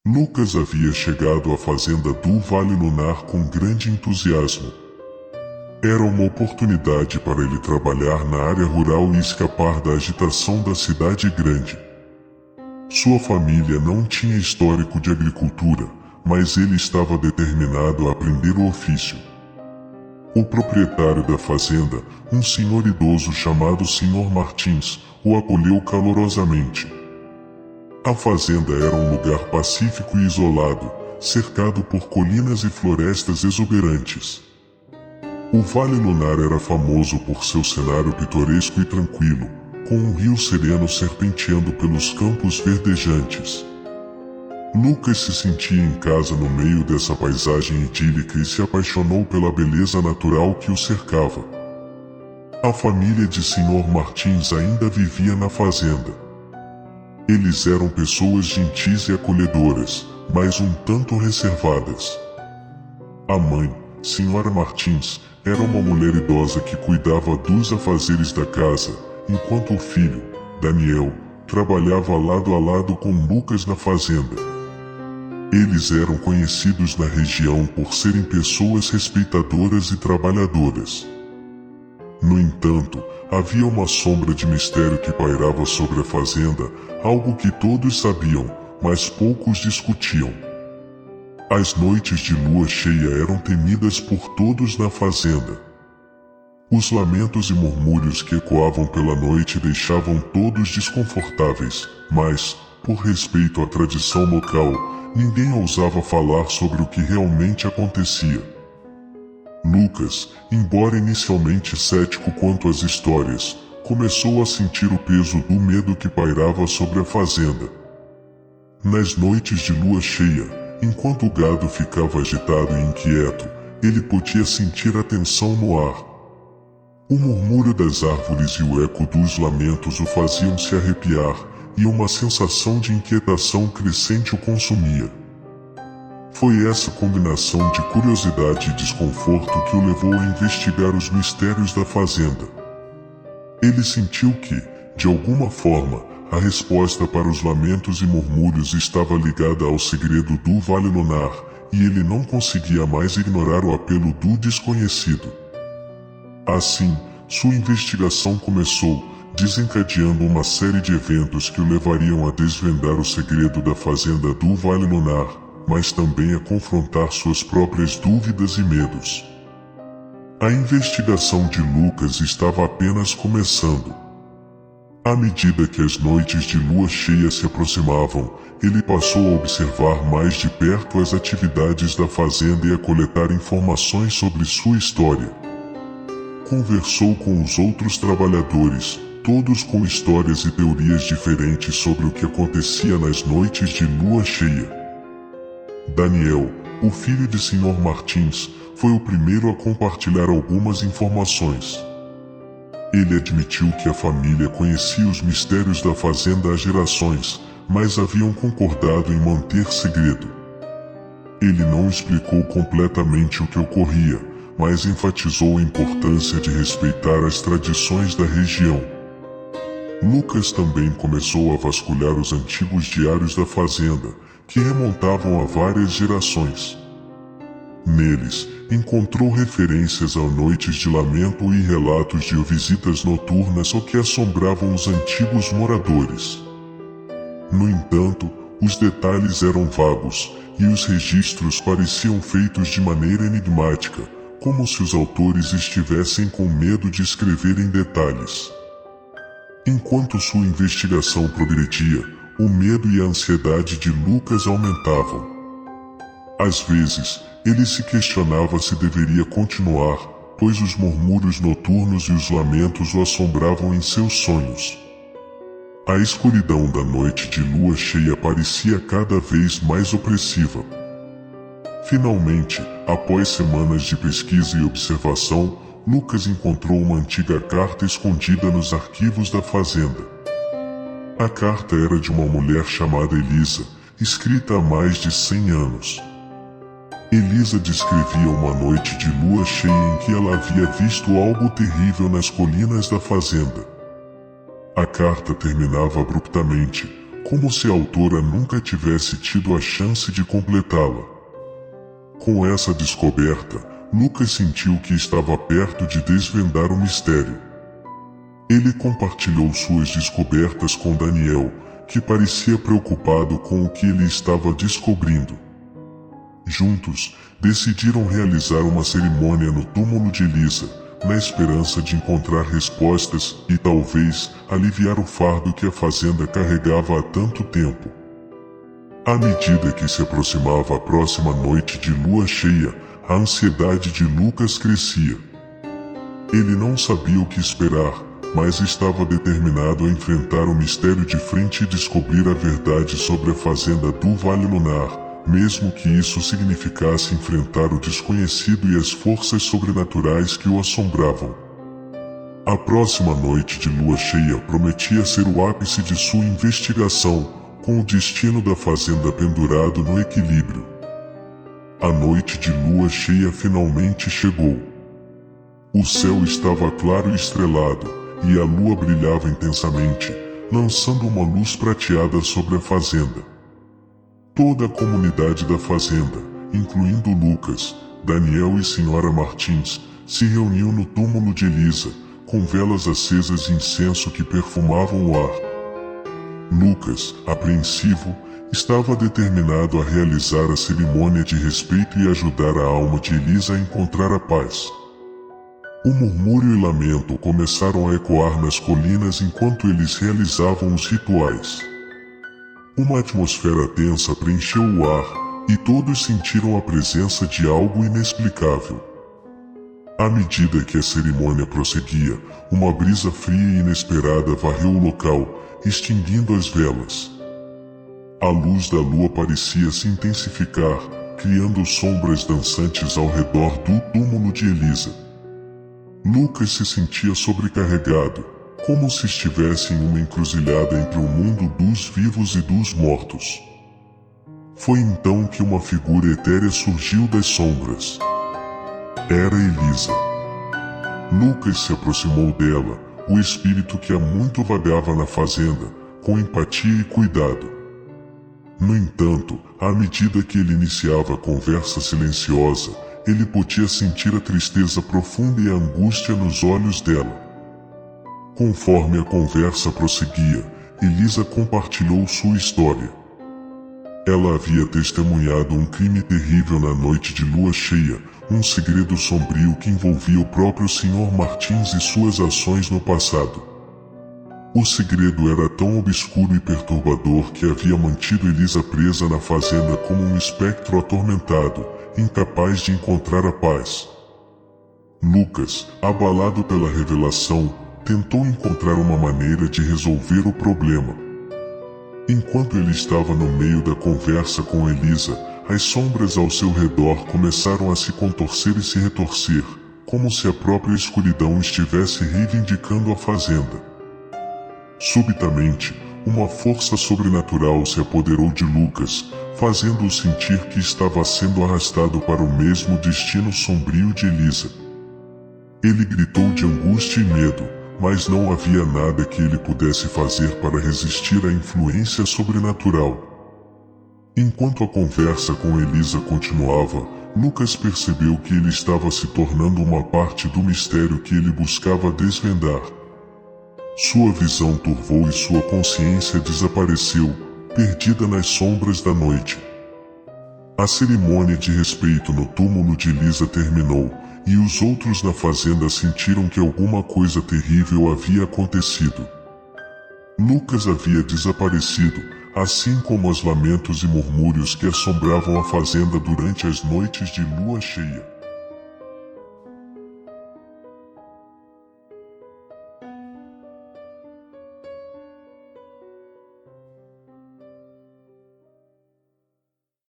Lucas havia chegado à fazenda do Vale Lunar com grande entusiasmo. Era uma oportunidade para ele trabalhar na área rural e escapar da agitação da cidade grande. Sua família não tinha histórico de agricultura, mas ele estava determinado a aprender o ofício. O proprietário da fazenda, um senhor idoso chamado Sr. Martins, o acolheu calorosamente. A fazenda era um lugar pacífico e isolado, cercado por colinas e florestas exuberantes. O Vale Lunar era famoso por seu cenário pitoresco e tranquilo, com um rio sereno serpenteando pelos campos verdejantes. Lucas se sentia em casa no meio dessa paisagem idílica e se apaixonou pela beleza natural que o cercava. A família de Sr. Martins ainda vivia na fazenda. Eles eram pessoas gentis e acolhedoras, mas um tanto reservadas. A mãe, Sra. Martins, era uma mulher idosa que cuidava dos afazeres da casa, enquanto o filho, Daniel, trabalhava lado a lado com Lucas na fazenda. Eles eram conhecidos na região por serem pessoas respeitadoras e trabalhadoras. No entanto, havia uma sombra de mistério que pairava sobre a fazenda, algo que todos sabiam, mas poucos discutiam. As noites de lua cheia eram temidas por todos na fazenda. Os lamentos e murmúrios que ecoavam pela noite deixavam todos desconfortáveis, mas, por respeito à tradição local, ninguém ousava falar sobre o que realmente acontecia. Lucas, embora inicialmente cético quanto às histórias, começou a sentir o peso do medo que pairava sobre a fazenda. Nas noites de lua cheia, enquanto o gado ficava agitado e inquieto, ele podia sentir a tensão no ar. O murmúrio das árvores e o eco dos lamentos o faziam se arrepiar, e uma sensação de inquietação crescente o consumia. Foi essa combinação de curiosidade e desconforto que o levou a investigar os mistérios da fazenda. Ele sentiu que, de alguma forma, a resposta para os lamentos e murmúrios estava ligada ao segredo do Vale Lunar, e ele não conseguia mais ignorar o apelo do desconhecido. Assim, sua investigação começou, desencadeando uma série de eventos que o levariam a desvendar o segredo da fazenda do Vale Lunar, mas também a confrontar suas próprias dúvidas e medos. A investigação de Lucas estava apenas começando. À medida que as noites de lua cheia se aproximavam, ele passou a observar mais de perto as atividades da fazenda e a coletar informações sobre sua história. Conversou com os outros trabalhadores, todos com histórias e teorias diferentes sobre o que acontecia nas noites de lua cheia. Daniel, o filho de Sr. Martins, foi o primeiro a compartilhar algumas informações. Ele admitiu que a família conhecia os mistérios da fazenda há gerações, mas haviam concordado em manter segredo. Ele não explicou completamente o que ocorria, mas enfatizou a importância de respeitar as tradições da região. Lucas também começou a vasculhar os antigos diários da fazenda, que remontavam a várias gerações. Neles, encontrou referências a noites de lamento e relatos de visitas noturnas que assombravam os antigos moradores. No entanto, os detalhes eram vagos, e os registros pareciam feitos de maneira enigmática, como se os autores estivessem com medo de escrever em detalhes. Enquanto sua investigação progredia, o medo e a ansiedade de Lucas aumentavam. Às vezes, ele se questionava se deveria continuar, pois os murmúrios noturnos e os lamentos o assombravam em seus sonhos. A escuridão da noite de lua cheia parecia cada vez mais opressiva. Finalmente, após semanas de pesquisa e observação, Lucas encontrou uma antiga carta escondida nos arquivos da fazenda. A carta era de uma mulher chamada Elisa, escrita há mais de 100 anos. Elisa descrevia uma noite de lua cheia em que ela havia visto algo terrível nas colinas da fazenda. A carta terminava abruptamente, como se a autora nunca tivesse tido a chance de completá-la. Com essa descoberta, Lucas sentiu que estava perto de desvendar o mistério. Ele compartilhou suas descobertas com Daniel, que parecia preocupado com o que ele estava descobrindo. Juntos, decidiram realizar uma cerimônia no túmulo de Elisa, na esperança de encontrar respostas e talvez aliviar o fardo que a fazenda carregava há tanto tempo. À medida que se aproximava a próxima noite de lua cheia, a ansiedade de Lucas crescia. Ele não sabia o que esperar, mas estava determinado a enfrentar o mistério de frente e descobrir a verdade sobre a fazenda do Vale Lunar, mesmo que isso significasse enfrentar o desconhecido e as forças sobrenaturais que o assombravam. A próxima noite de lua cheia prometia ser o ápice de sua investigação, com o destino da fazenda pendurado no equilíbrio. A noite de lua cheia finalmente chegou. O céu estava claro e estrelado, e a lua brilhava intensamente, lançando uma luz prateada sobre a fazenda. Toda a comunidade da fazenda, incluindo Lucas, Daniel e Sra. Martins, se reuniu no túmulo de Elisa, com velas acesas e incenso que perfumavam o ar. Lucas, apreensivo, estava determinado a realizar a cerimônia de respeito e ajudar a alma de Elisa a encontrar a paz. O murmúrio e lamento começaram a ecoar nas colinas enquanto eles realizavam os rituais. Uma atmosfera tensa preencheu o ar, e todos sentiram a presença de algo inexplicável. À medida que a cerimônia prosseguia, uma brisa fria e inesperada varreu o local, extinguindo as velas. A luz da lua parecia se intensificar, criando sombras dançantes ao redor do túmulo de Elisa. Lucas se sentia sobrecarregado, como se estivesse em uma encruzilhada entre o mundo dos vivos e dos mortos. Foi então que uma figura etérea surgiu das sombras. Era Elisa. Lucas se aproximou dela, o espírito que há muito vagava na fazenda, com empatia e cuidado. No entanto, à medida que ele iniciava a conversa silenciosa, ele podia sentir a tristeza profunda e a angústia nos olhos dela. Conforme a conversa prosseguia, Elisa compartilhou sua história. Ela havia testemunhado um crime terrível na noite de lua cheia, um segredo sombrio que envolvia o próprio Sr. Martins e suas ações no passado. O segredo era tão obscuro e perturbador que havia mantido Elisa presa na fazenda como um espectro atormentado, incapaz de encontrar a paz. Lucas, abalado pela revelação, tentou encontrar uma maneira de resolver o problema. Enquanto ele estava no meio da conversa com Elisa, as sombras ao seu redor começaram a se contorcer e se retorcer, como se a própria escuridão estivesse reivindicando a fazenda. Subitamente, uma força sobrenatural se apoderou de Lucas, fazendo-o sentir que estava sendo arrastado para o mesmo destino sombrio de Elisa. Ele gritou de angústia e medo, mas não havia nada que ele pudesse fazer para resistir à influência sobrenatural. Enquanto a conversa com Elisa continuava, Lucas percebeu que ele estava se tornando uma parte do mistério que ele buscava desvendar. Sua visão turvou e sua consciência desapareceu, perdida nas sombras da noite. A cerimônia de respeito no túmulo de Elisa terminou, e os outros na fazenda sentiram que alguma coisa terrível havia acontecido. Lucas havia desaparecido, assim como os lamentos e murmúrios que assombravam a fazenda durante as noites de lua cheia.